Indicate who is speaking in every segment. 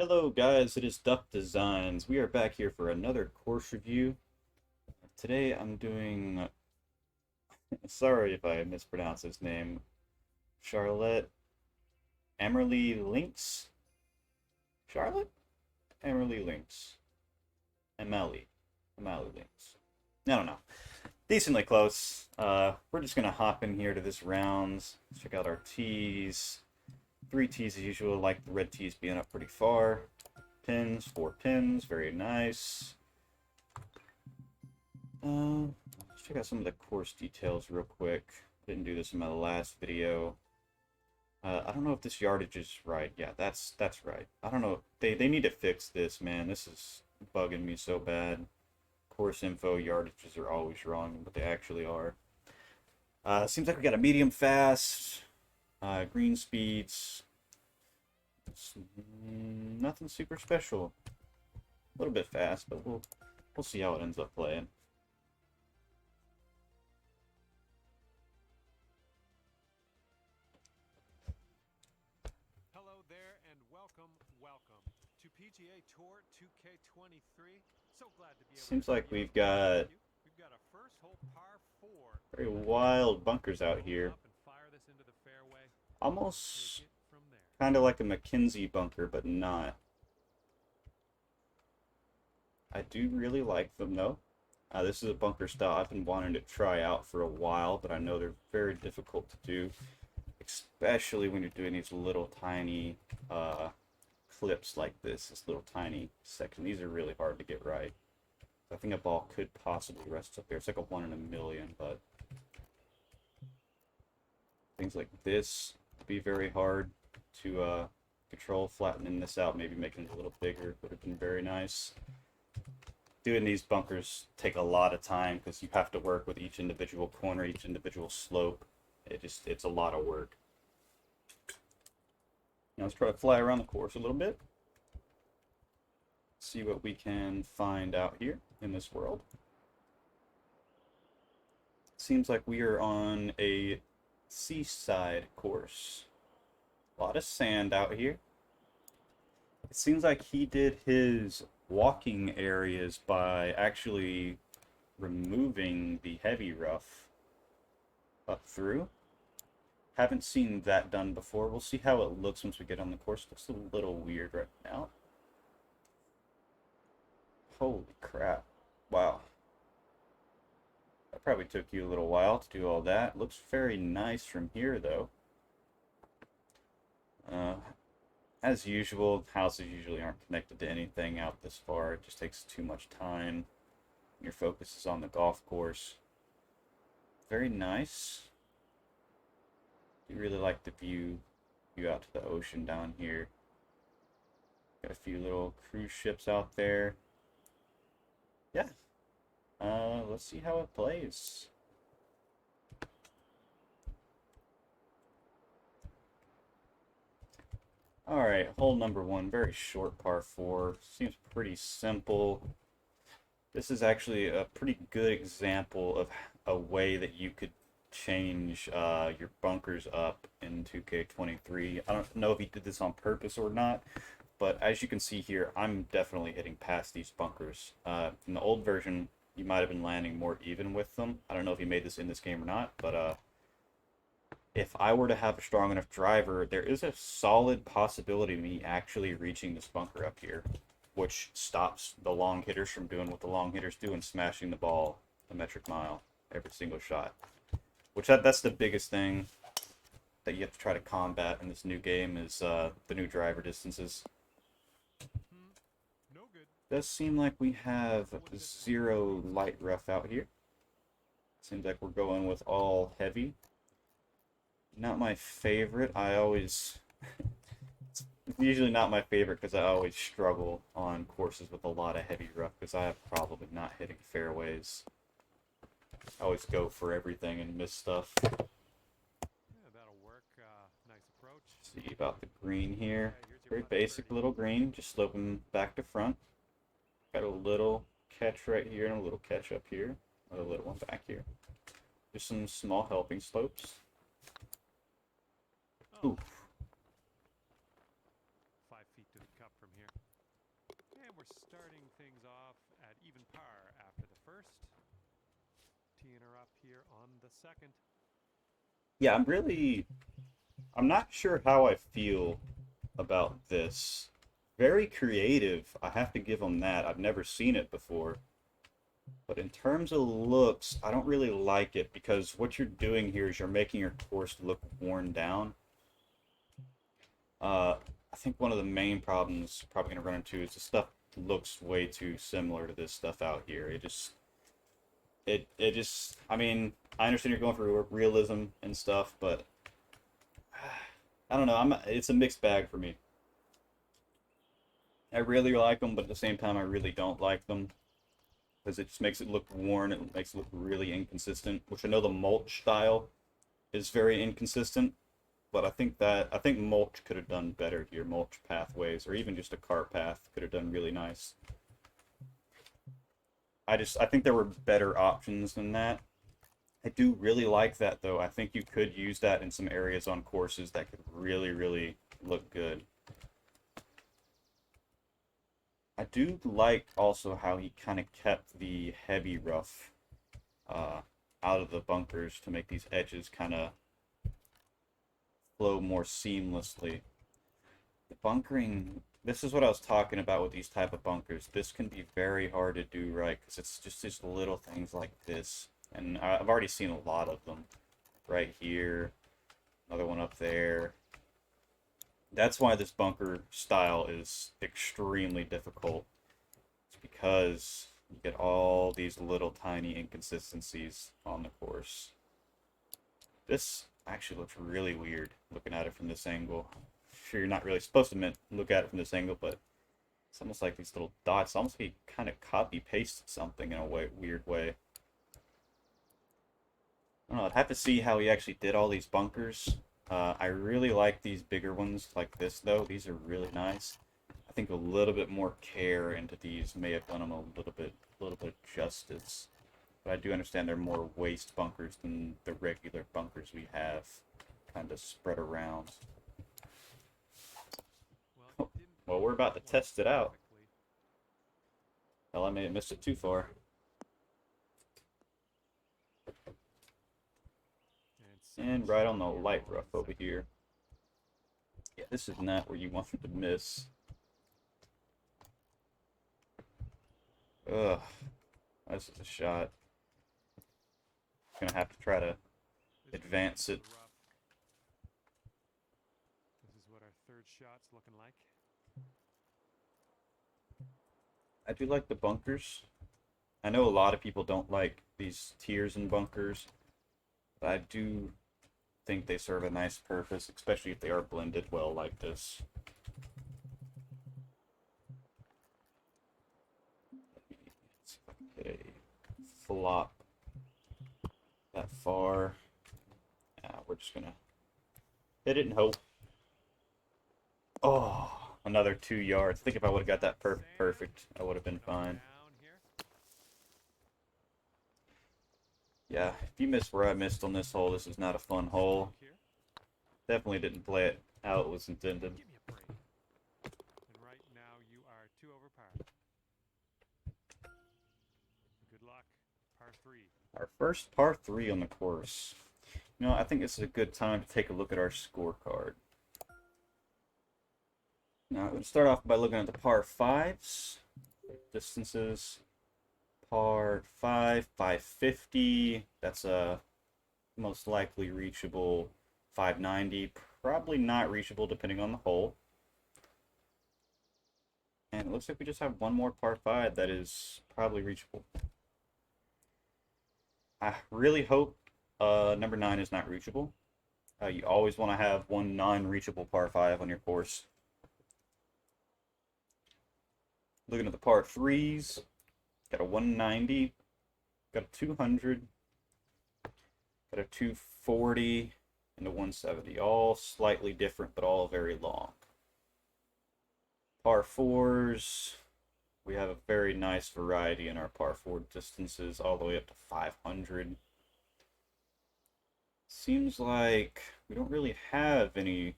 Speaker 1: Hello guys, it is Duck Designs. We are back here for another course review. Today I'm doing, sorry if I mispronounce his name, Charlotte Amalie Lynx? Charlotte? Amalie Lynx. Amalie. Amalie Lynx. I don't know. Decently close. We're just gonna hop in here to this rounds. Check out our tees. 3 tees as usual, like the red tees being up pretty far. Pins, 4 pins, very nice. Let's check out some of the course details real quick. Didn't do this in my last video. I don't know if this yardage is right. Yeah, that's right. I don't know. They need to fix this, man. This is bugging me so bad. Course info yardages are always wrong, but they actually are. Seems like we got a medium fast, green speeds. Nothing super special. A little bit fast, but we'll see how it ends up playing.
Speaker 2: Hello there and welcome to PGA Tour 2K23. So glad to be able
Speaker 1: Seems
Speaker 2: to
Speaker 1: like we've got
Speaker 2: We've got a first hole par 4.
Speaker 1: very wild bunkers out here.
Speaker 2: Up and fire this into the fairway.
Speaker 1: Almost
Speaker 2: Take it from there.
Speaker 1: kind of like a McKenzie bunker, but not. I do really like them though. This is a bunker style I've been wanting to try out for a while, but I know they're very difficult to do, especially when you're doing these little tiny clips like this little tiny section. These are really hard to get right. I think a ball could possibly rest up there. It's like a 1 in a million, but things like this would be very hard to control. Flattening this out, maybe making it a little bigger would have been very nice. Doing these bunkers take a lot of time because you have to work with each individual corner, each individual slope. It's a lot of work. Now let's try to fly around the course a little bit. See what we can find out here in this world. Seems like we are on a seaside course. A lot of sand out here. It seems like he did his walking areas by actually removing the heavy rough up through. Haven't seen that done before. We'll see how it looks once we get on the course. Looks a little weird right now. Holy crap. Wow. That probably took you a little while to do all that. Looks very nice from here, though. As usual, houses usually aren't connected to anything out this far. It just takes too much time. Your focus is on the golf course. Very nice. You really like the view out to the ocean down here. Got a few little cruise ships out there. Yeah. Let's see how it plays. Alright, hole number 1, very short par 4. Seems pretty simple. This is actually a pretty good example of a way that you could change your bunkers up in 2K23. I don't know if he did this on purpose or not, but as you can see here, I'm definitely hitting past these bunkers. In the old version, you might have been landing more even with them. I don't know if he made this in this game or not, but if I were to have a strong enough driver, there is a solid possibility of me actually reaching this bunker up here, which stops the long hitters from doing what the long hitters do and smashing the ball a metric mile every single shot. Which that's the biggest thing that you have to try to combat in this new game is the new driver distances.
Speaker 2: No good.
Speaker 1: Does seem like we have 0 light rough out here. Seems like we're going with all heavy. Not my favorite. It's usually not my favorite because I always struggle on courses with a lot of heavy rough because I have a problem with not hitting fairways. I always go for everything and miss stuff.
Speaker 2: Yeah, that'll work. Nice approach.
Speaker 1: See about the green here.
Speaker 2: Yeah, here's your
Speaker 1: Very
Speaker 2: putt
Speaker 1: basic
Speaker 2: birdie.
Speaker 1: little green, just sloping back to front. Got a little catch right here and a little catch up here. Another little one back here. Just some small helping slopes.
Speaker 2: Oh.
Speaker 1: Oof.
Speaker 2: 5 feet to the cup from here. And we're starting things off at even par after the first. Teeing her up here on the second.
Speaker 1: Yeah, I'm not sure how I feel about this. Very creative. I have to give them that. I've never seen it before. But in terms of looks, I don't really like it because what you're doing here is you're making your course look worn down. I think one of the main problems probably going to run into is the stuff looks way too similar to this stuff out here. It just, I mean, I understand you're going for realism and stuff, but I don't know. It's a mixed bag for me. I really like them, but at the same time, I really don't like them because it just makes it look worn. It makes it look really inconsistent, which I know the mulch style is very inconsistent, but I think mulch could have done better here. Mulch pathways, or even just a cart path, could have done really nice. I think there were better options than that. I do really like that though. I think you could use that in some areas on courses that could really, really look good. I do like also how he kind of kept the heavy rough uh, out of the bunkers to make these edges kind of flow more seamlessly. The bunkering, this is what I was talking about with these type of bunkers. This can be very hard to do right because it's just these little things like this. And I've already seen a lot of them. Right here, another one up there. That's why this bunker style is extremely difficult. It's because you get all these little tiny inconsistencies on the course. This actually looks really weird looking at it from this angle. Sure, you're not really supposed to look at it from this angle, but it's almost like these little dots. Almost like he kind of copy pasted something in a weird way. I don't know. I'd have to see how he actually did all these bunkers. I really like these bigger ones like this, though. These are really nice. I think a little bit more care into these may have done them a little bit of justice. But I do understand they're more waste bunkers than the regular bunkers we have, kind of spread around.
Speaker 2: Well, he didn't
Speaker 1: Well, we're
Speaker 2: play
Speaker 1: about to
Speaker 2: that one
Speaker 1: test it out.
Speaker 2: perfectly.
Speaker 1: Hell, I may have missed it too far. And right on the light rough over here. Yeah, this is not where you wanted to miss. Ugh. This is a shot. Gonna have to try to advance it.
Speaker 2: This is what our third shot's looking like.
Speaker 1: I do like the bunkers. I know a lot of people don't like these tiers and bunkers, but I do think they serve a nice purpose, especially if they are blended well like this. Let's see if I can get a flop that far. We're just gonna hit it and hope. Oh, another 2 yards. I think if I would have got that perfect, I would have been fine. Yeah, if you missed where I missed on this hole, this is not a fun hole. Definitely didn't play it how it was intended.
Speaker 2: Give me a break. And right now you are 2 over par. Good luck. Par 3.
Speaker 1: Our first par 3 on the course. You know, I think this is a good time to take a look at our scorecard. Now, I'm going to start off by looking at the par 5s. Distances. Par 5, 550. That's a most likely reachable 590. Probably not reachable depending on the hole. And it looks like we just have one more par 5 that is probably reachable. I really hope number 9 is not reachable. You always want to have one non-reachable par 5 on your course. Looking at the par 3s, got a 190, got a 200, got a 240, and a 170. All slightly different, but all very long. Par 4s, we have a very nice variety in our par 4 distances, all the way up to 500. Seems like we don't really have any.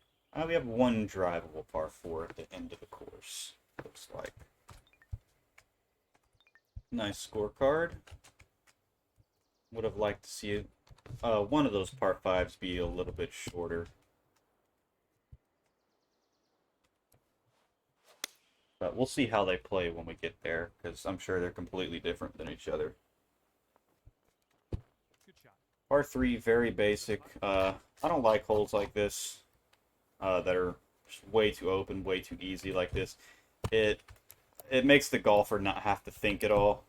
Speaker 1: We have one drivable par 4 at the end of the course. Nice scorecard. Would have liked to see it, one of those part fives be a little bit shorter. But we'll see how they play when we get there, because I'm sure they're completely different than each other.
Speaker 2: Good shot.
Speaker 1: Par 3, very basic. I don't like holes like this that are just way too open, way too easy like this. It makes the golfer not have to think at all.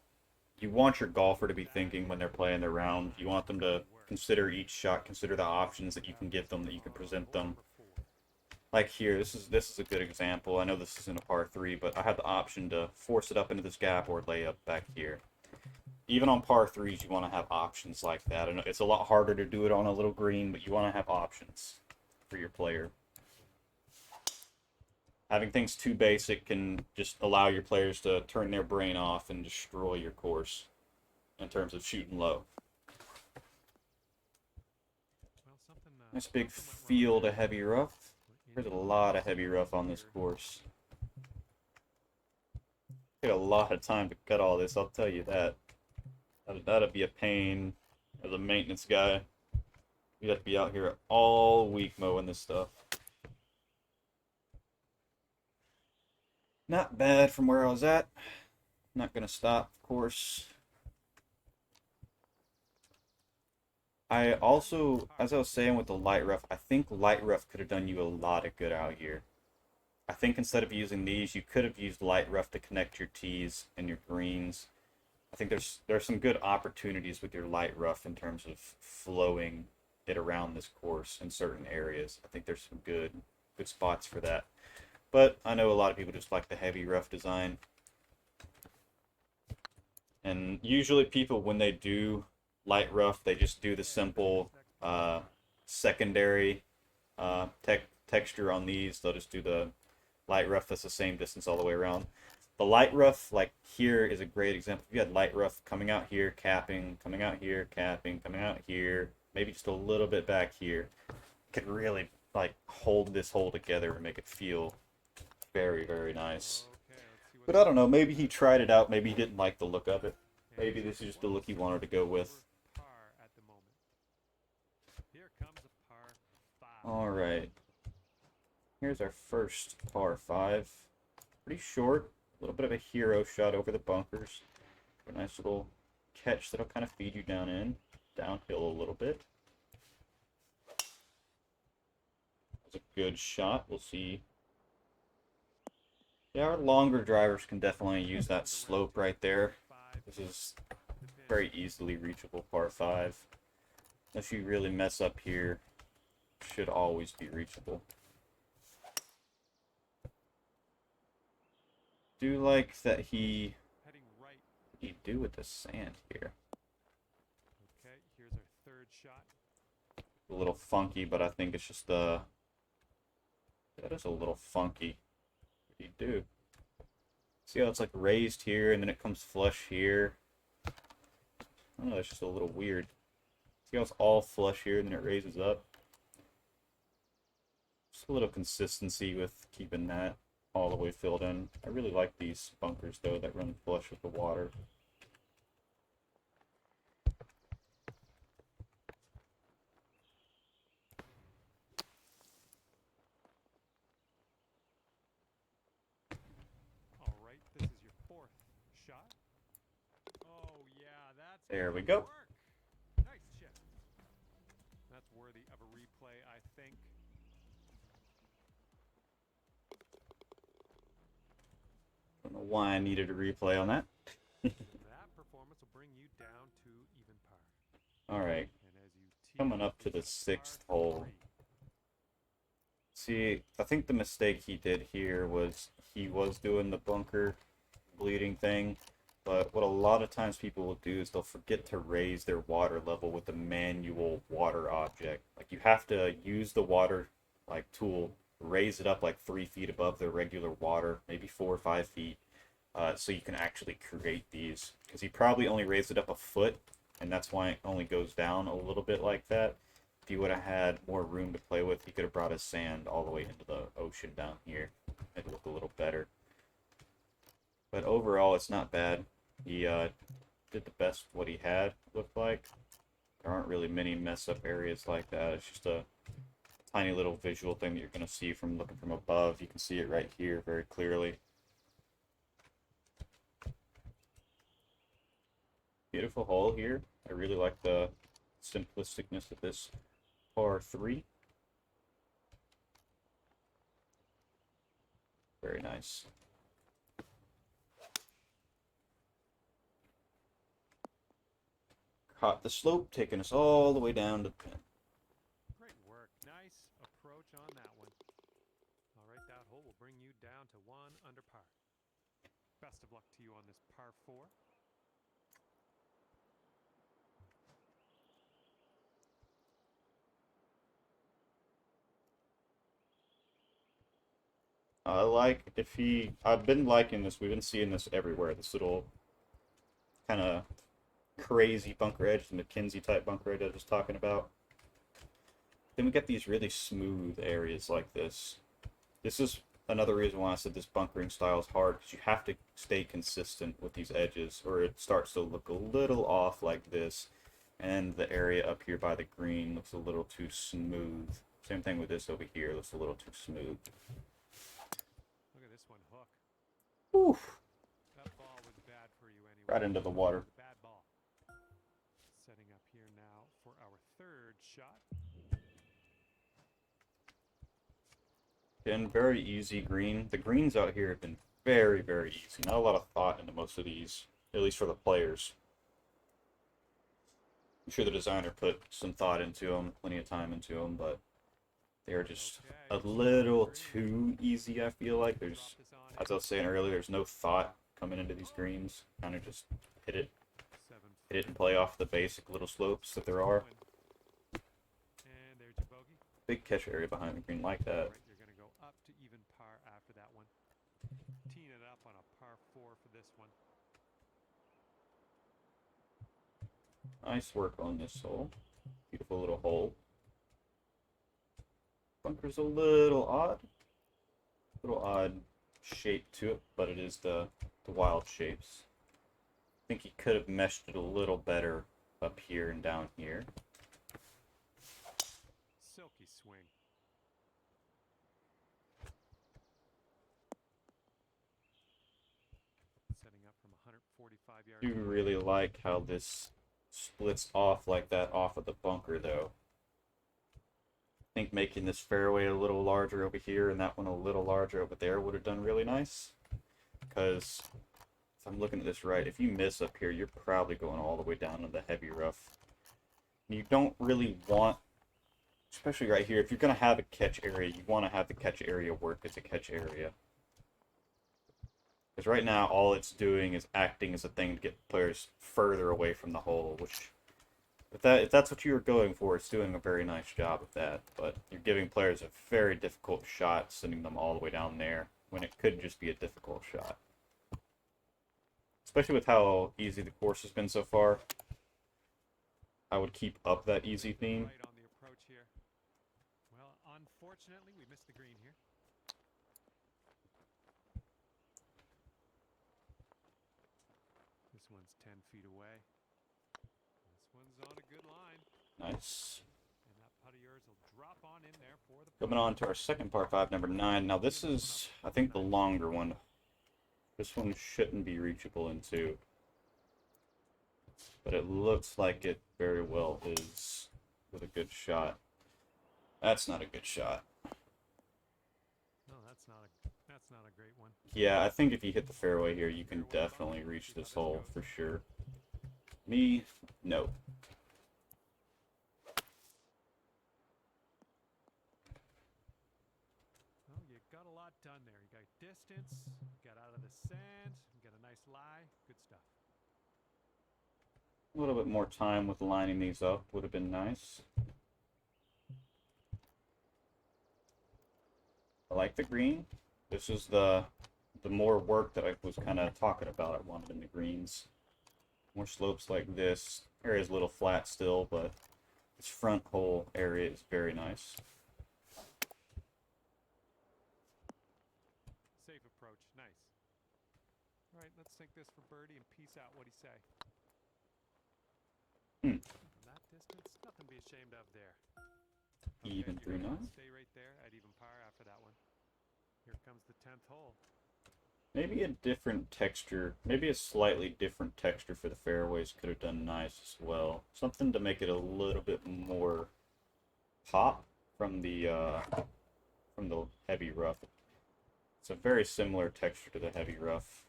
Speaker 1: You want your golfer to be thinking when they're playing their round. You want them to consider each shot, consider the options that you can give them, that you can present them. Like here, this is a good example. I know this isn't a par 3, but I have the option to force it up into this gap or lay up back here. Even on par 3s, you want to have options like that. And it's a lot harder to do it on a little green, but you want to have options for your player. Having things too basic can just allow your players to turn their brain off and destroy your course in terms of shooting low. Nice big field of heavy rough. There's a lot of heavy rough on this course. Take a lot of time to cut all this, I'll tell you that. That'd be a pain as a maintenance guy. You'd have to be out here all week mowing this stuff. Not bad from where I was at. Not gonna stop, of course. I also, as I was saying with the light rough, I think light rough could have done you a lot of good out here. I think instead of using these, you could have used light rough to connect your tees and your greens. I think there's some good opportunities with your light rough in terms of flowing it around this course in certain areas. I think there's some good spots for that. But I know a lot of people just like the heavy rough design. And usually people, when they do light rough, they just do the simple secondary texture on these. They'll just do the light rough that's the same distance all the way around. The light rough, like here, is a great example. If you had light rough coming out here, capping, coming out here, capping, coming out here, maybe just a little bit back here, could really like hold this hole together and make it feel very, very nice. But I don't know, maybe he tried it out, maybe he didn't like the look of it. Maybe this is just the look he wanted to go with. Alright. Here's our first par 5. Pretty short. A little bit of a hero shot over the bunkers. A nice little catch that'll kind of feed you downhill a little bit. That's a good shot. We'll see. Yeah, our longer drivers can definitely use that slope right there. This is very easily reachable par 5. Unless you really mess up here, should always be reachable. Do like that he do with the sand here.
Speaker 2: Okay, here's our third shot.
Speaker 1: A little funky, but I think it's just that is a little funky. What do you do? See how it's like raised here and then it comes flush here? I don't know, it's just a little weird. See how it's all flush here and then it raises up? Just a little consistency with keeping that all the way filled in. I really like these bunkers though that run flush with the water.
Speaker 2: All right, this is your fourth shot. Oh yeah, that's
Speaker 1: There we go.
Speaker 2: work. Nice chip. That's worthy of a replay, I think.
Speaker 1: Don't know why I needed a replay on that.
Speaker 2: That performance will bring you down to even par.
Speaker 1: Alright,
Speaker 2: And as you tee
Speaker 1: coming up to the 6th hole. See, I think the mistake he did here was he was doing the bunker bleeding thing, but what a lot of times people will do is they'll forget to raise their water level with the manual water object. Like you have to use the water like tool, raise it up like 3 feet above the regular water, maybe 4 or 5 feet, so you can actually create these. Because he probably only raised it up a foot, and that's why it only goes down a little bit like that. If he would have had more room to play with, he could have brought his sand all the way into the ocean down here. Make it look a little better. But overall, it's not bad. He did the best what he had, looked like. There aren't really many mess up areas like that. It's just a tiny little visual thing that you're going to see from looking from above. You can see it right here very clearly. Beautiful hole here. I really like the simplisticness of this par 3. Very nice. Caught the slope, taking us all the way down to the pin.
Speaker 2: Great work. Nice approach on that one. All right, that hole will bring you down to 1 under par. Best of luck to you on this par 4.
Speaker 1: I like if he. I've been liking this. We've been seeing this everywhere. This little kind of crazy bunker edge, the McKenzie type bunker edge I was talking about. Then we get these really smooth areas like this. This is another reason why I said this bunkering style is hard, because you have to stay consistent with these edges, or it starts to look a little off like this, and the area up here by the green looks a little too smooth. Same thing with this over here, looks a little too smooth.
Speaker 2: Look at this one, hook.
Speaker 1: Oof.
Speaker 2: That ball was bad for you anyway.
Speaker 1: Right into the water.
Speaker 2: Bad ball. Setting up here now for our 3rd shot.
Speaker 1: Been very easy green. The greens out here have been very, very easy. Not a lot of thought into most of these, at least for the players. I'm sure the designer put some thought into them, plenty of time into them, but they are just a little too easy, I feel like. There's, as I was saying earlier, there's no thought coming into these greens. Kind of just hit it and play off the basic little slopes that there are.
Speaker 2: And there's your bogey.
Speaker 1: Big catch area behind the green like that.
Speaker 2: Right, you're going to go up to even par after that one. Teeing it up on a par 4 for this one.
Speaker 1: Nice work on this hole. Beautiful little hole. Bunker's a little odd. Little odd shape to it, but it is the wild shapes. I think he could have meshed it a little better up here and down here.
Speaker 2: Silky swing. Setting up from 145 yards.
Speaker 1: I do really like how this splits off like that off of the bunker, though. I think making this fairway a little larger over here and that one a little larger over there would have done really nice. Because if I'm looking at this right, if you miss up here, you're probably going all the way down to the heavy rough. And you don't really want, especially right here, if you're going to have a catch area, you want to have the catch area work as a catch area. Because right now, all it's doing is acting as a thing to get players further away from the hole, which, if that's what you were going for, it's doing a very nice job of that. But you're giving players a very difficult shot, sending them all the way down there, when it could just be a difficult shot. Especially with how easy the course has been so far, I would keep up that easy theme.
Speaker 2: Right on the approach here. Well, unfortunately, we missed the green here. This one's 10 feet away. This one's on a good line.
Speaker 1: Nice.
Speaker 2: And that putt of yours will drop on in there for the
Speaker 1: Coming on to our second par 5, number 9. Now this is, I think, the longer one. This one shouldn't be reachable in 2. But it looks like it very well is with a good shot. That's not a good shot.
Speaker 2: No, that's not a great one.
Speaker 1: Yeah, I think if you hit the fairway here, you can definitely reach this hole for sure. Me, no.
Speaker 2: Well, you got a lot done there. You got distance, got out of the sand, you got a nice lie. Good stuff.
Speaker 1: A little bit more time with lining these up would have been nice. I like the green. This is the more work that I was kind of talking about. I wanted in the greens. More slopes like this. Area is a little flat still, but this front hole area is very nice.
Speaker 2: Safe approach. Nice. All right, let's sink this for birdie and peace out. What'd he say?
Speaker 1: Hmm.
Speaker 2: From that distance, nothing to be ashamed of there.
Speaker 1: Even
Speaker 2: Okay, you're
Speaker 1: 3
Speaker 2: gonna
Speaker 1: knots.
Speaker 2: stay right there at even par after that one. Here comes the 10th hole.
Speaker 1: Maybe a different texture, maybe a slightly different texture for the fairways could have done nice as well. Something to make it a little bit more pop from the heavy rough. It's a very similar texture to the heavy rough.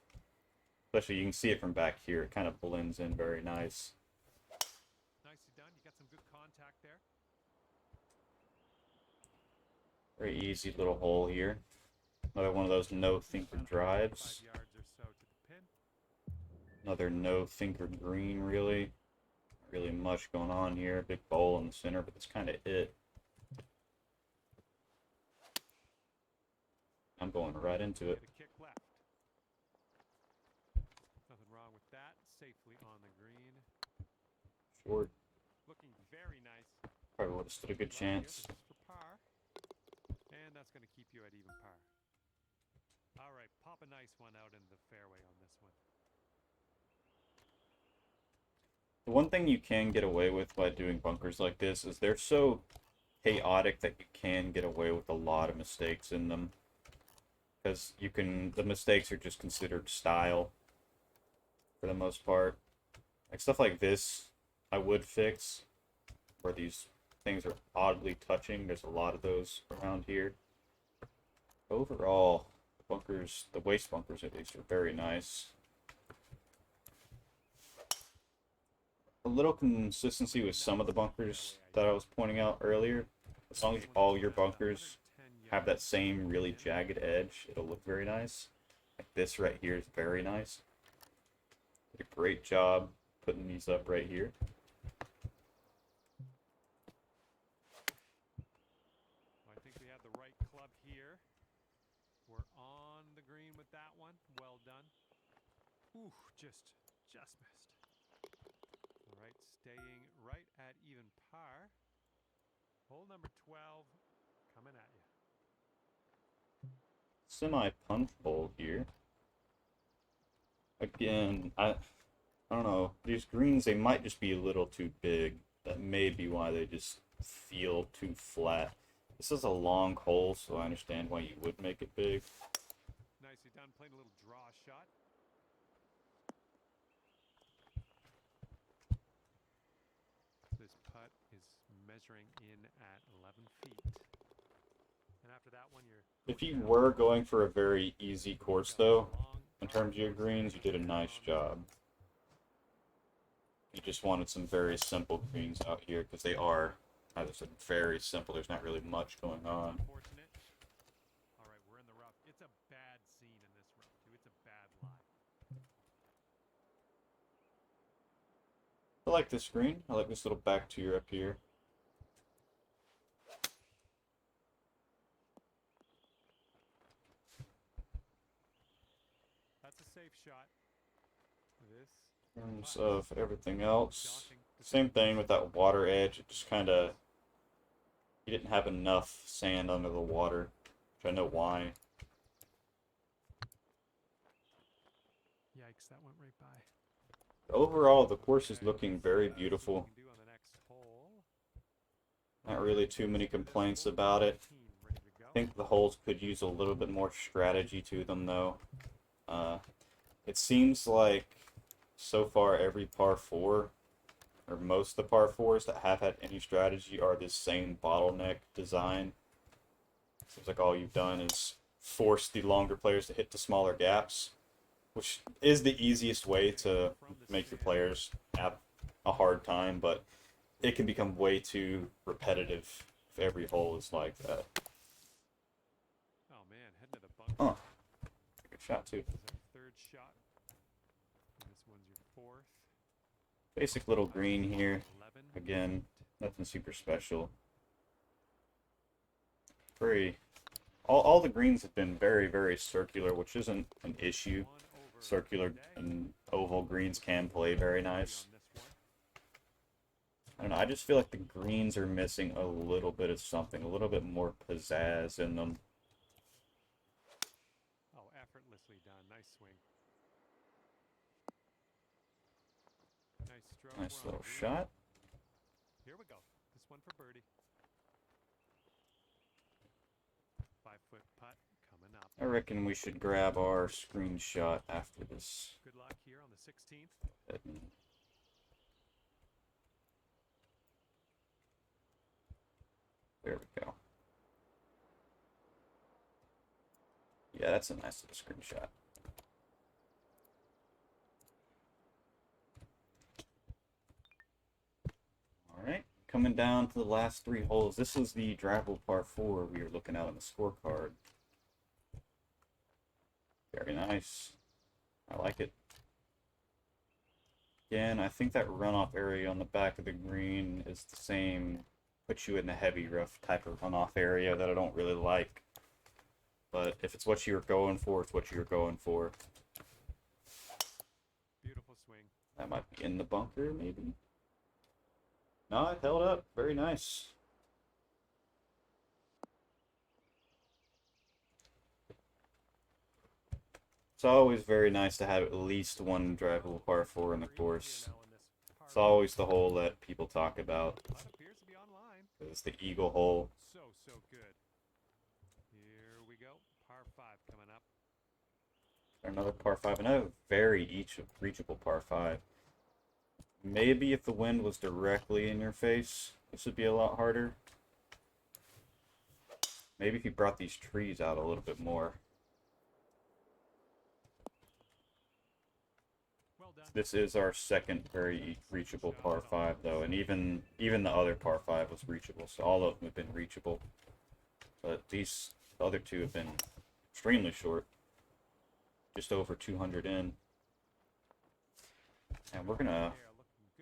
Speaker 1: Especially you can see it from back here. It kind of blends in very nice.
Speaker 2: Nicely done. You got some good contact there.
Speaker 1: Very easy little hole here. Another one of those no thinker drives.
Speaker 2: 5 yards or so to the pin.
Speaker 1: Another no thinker green, really. Not really much going on here. Big bowl in the center, but that's kind of it. I'm going right into it.
Speaker 2: Get a kick left. Nothing wrong with that. Safely on the green.
Speaker 1: Short.
Speaker 2: Looking very nice.
Speaker 1: Probably would have stood a good
Speaker 2: Love here.
Speaker 1: chance.
Speaker 2: This is for par. And that's going to keep you at even par. All right, pop a nice one out into the fairway on this one.
Speaker 1: The one thing you can get away with by doing bunkers like this is they're so chaotic that you can get away with a lot of mistakes in them. Because the mistakes are just considered style for the most part. Like stuff like this, I would fix, where these things are oddly touching. There's a lot of those around here. Overall, the bunkers, the waist bunkers at least, are very nice. A little consistency with some of the bunkers that I was pointing out earlier. As long as all your bunkers have that same really jagged edge, it'll look very nice. Like this right here is very nice. Did a great job putting these up right here.
Speaker 2: Well, I think we have the right club here. We're on the green with that one. Well done. Ooh, just missed. All right, staying right at even par. Hole number 12 coming at you.
Speaker 1: Semi-punch bowl here. Again, I don't know. These greens, they might just be a little too big. That may be why they just feel too flat. This is a long hole, so I understand why you would make it big.
Speaker 2: Nicely done, playing a little draw shot. This putt is measuring in at 11 feet. And after that one, you're...
Speaker 1: If you were going for a very easy course, though, in terms of your greens, you did a nice job. You just wanted some very simple greens out here, because they are, as I said, very simple. There's not really much going on.
Speaker 2: Unfortunate. All right, we're in the rough. It's a bad scene in this rough, too. It's a bad lie.
Speaker 1: I like this green. I like this little back tier up here.
Speaker 2: That's a safe shot. This
Speaker 1: In terms of everything else, same thing with that water edge. It just kind of, you didn't have enough sand under the water, which I know why.
Speaker 2: Yikes, that went right by.
Speaker 1: Overall, the course is looking very beautiful.
Speaker 2: Do on the next hole.
Speaker 1: Not really too many complaints about it.
Speaker 2: Ready to go.
Speaker 1: I think the holes could use a little bit more strategy to them, though. It seems like so far every par 4, or most of the par 4s that have had any strategy, are this same bottleneck design. Seems like all you've done is force the longer players to hit the smaller gaps, which is the easiest way to make your players have a hard time, but it can become way too repetitive if every hole is like that.
Speaker 2: Oh man, heading to the bunker.
Speaker 1: Huh. Good shot, too.
Speaker 2: This is our third shot. And this one's your fourth.
Speaker 1: Basic little green here.
Speaker 2: 11
Speaker 1: Again,
Speaker 2: feet.
Speaker 1: nothing super special. All the greens have been very, very circular, which isn't an issue.
Speaker 2: One over
Speaker 1: Circular
Speaker 2: today.
Speaker 1: and oval greens can play very nice.
Speaker 2: On this one.
Speaker 1: I don't know, I just feel like the greens are missing a little bit of something, a little bit more pizzazz in them.
Speaker 2: Oh, effortlessly done. Nice swing. Nice stroke.
Speaker 1: Nice
Speaker 2: We're on
Speaker 1: little
Speaker 2: green.
Speaker 1: shot.
Speaker 2: Here we go. This one for birdie. 5-foot putt coming up.
Speaker 1: I reckon we should grab our screenshot after this.
Speaker 2: Good luck here on the 16th.
Speaker 1: There we go. Yeah, that's a nice little screenshot. Alright, coming down to the last 3 holes. This is the drivable par 4 we were looking at on the scorecard. Very nice. I like it. Again, I think that runoff area on the back of the green is the same, puts you in the heavy rough type of runoff area that I don't really like. But if it's what you're going for, it's what you're going for.
Speaker 2: Beautiful swing.
Speaker 1: That might be in the bunker, maybe? No, it held up. Very nice. It's always very nice to have at least one drivable par 4 in the course. It's always the hole that people talk about.
Speaker 2: Appears to be online.
Speaker 1: It's the eagle hole.
Speaker 2: So good. Here we go. Par 5 coming up.
Speaker 1: Another par 5. Another very reachable par 5. Maybe if the wind was directly in your face, this would be a lot harder. Maybe if you brought these trees out a little bit more.
Speaker 2: Well done.
Speaker 1: This is our second very reachable par 5 though, and even the other par 5 was reachable, so all of them have been reachable. But these other two have been extremely short. Just over 200 in. And we're gonna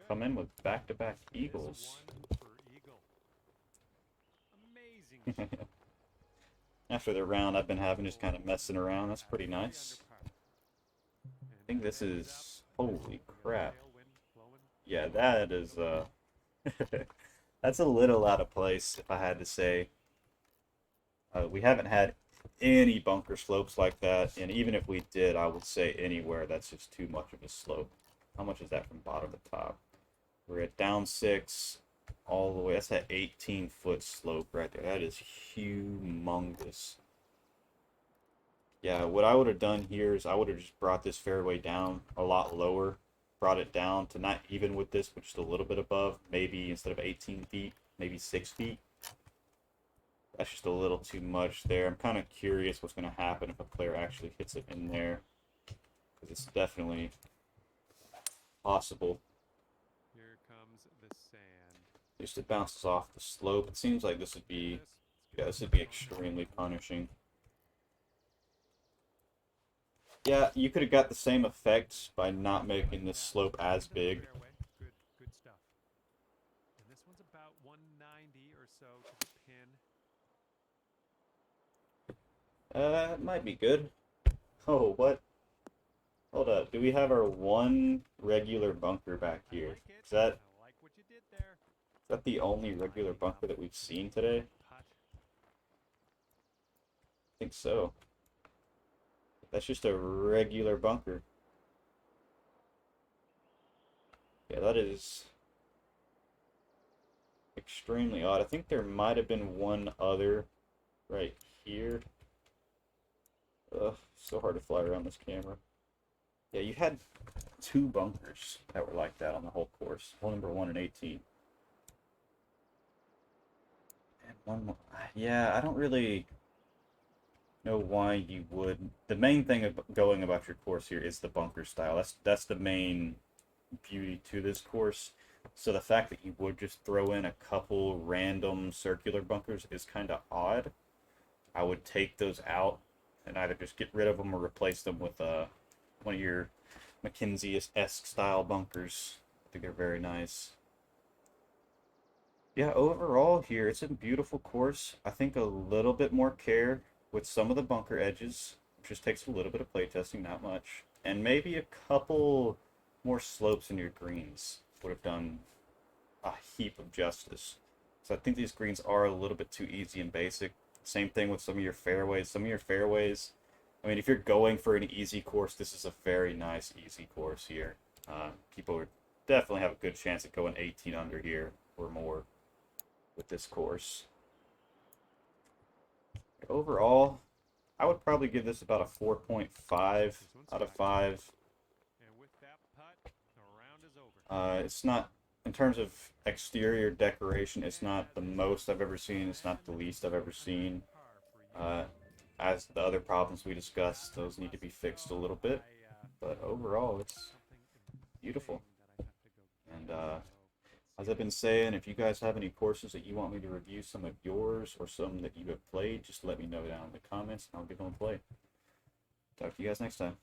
Speaker 1: come in with back-to-back eagles.
Speaker 2: Amazing.
Speaker 1: After the round I've been having, just kind of messing around. That's pretty nice. I think this is... Holy crap. Yeah, that is, that's a little out of place, if I had to say. We haven't had any bunker slopes like that, and even if we did, I would say anywhere that's just too much of a slope. How much is that from bottom to top? We're at down 6 all the way. That's that 18-foot slope right there. That is humongous. Yeah, what I would have done here is I would have just brought this fairway down a lot lower. Brought it down to not even with this, but just a little bit above. Maybe instead of 18 feet, maybe 6 feet. That's just a little too much there. I'm kind of curious what's going to happen if a player actually hits it in there. Because it's definitely possible.
Speaker 2: Here comes the sand.
Speaker 1: Just it bounces off the slope. It seems like this would be, yeah, this would be extremely punishing. Yeah, you could have got the same effect by not making this slope as big.
Speaker 2: Good stuff. And this one's about 190 or so to the pin.
Speaker 1: It might be good. Oh, what? Hold up. Do we have our one regular bunker back here? Is
Speaker 2: I like what you did there.
Speaker 1: that the only regular bunker that we've seen today? I think so. That's just a regular bunker. Yeah, that is extremely odd. I think there might have been one other right here. Ugh, so hard to fly around this camera. Yeah, you had 2 bunkers that were like that on the whole course. Hole number 1 and 18. And one more. Yeah, I don't really know why you would. The main thing going about your course here is the bunker style. That's the main beauty to this course. So the fact that you would just throw in a couple random circular bunkers is kind of odd. I would take those out and either just get rid of them or replace them with one of your Mackenzie-esque style bunkers. I think they're very nice. Yeah, overall here, it's a beautiful course. I think a little bit more care with some of the bunker edges. It just takes a little bit of playtesting, not much. And maybe a couple more slopes in your greens would have done a heap of justice. So I think these greens are a little bit too easy and basic. Same thing with some of your fairways. Some of your fairways, I mean, if you're going for an easy course, this is a very nice easy course here. People are definitely have a good chance at going 18 under here or more with this course. Overall, I would probably give this about a 4.5 out of 5.
Speaker 2: And with that putt, the round is over.
Speaker 1: It's not, in terms of exterior decoration, it's not the most I've ever seen. It's not the least I've ever seen. Uh, as the other problems we discussed, those need to be fixed a little bit. But overall, it's beautiful. And as I've been saying, if you guys have any courses that you want me to review some of yours or some that you have played, just let me know down in the comments and I'll give them a play. Talk to you guys next time.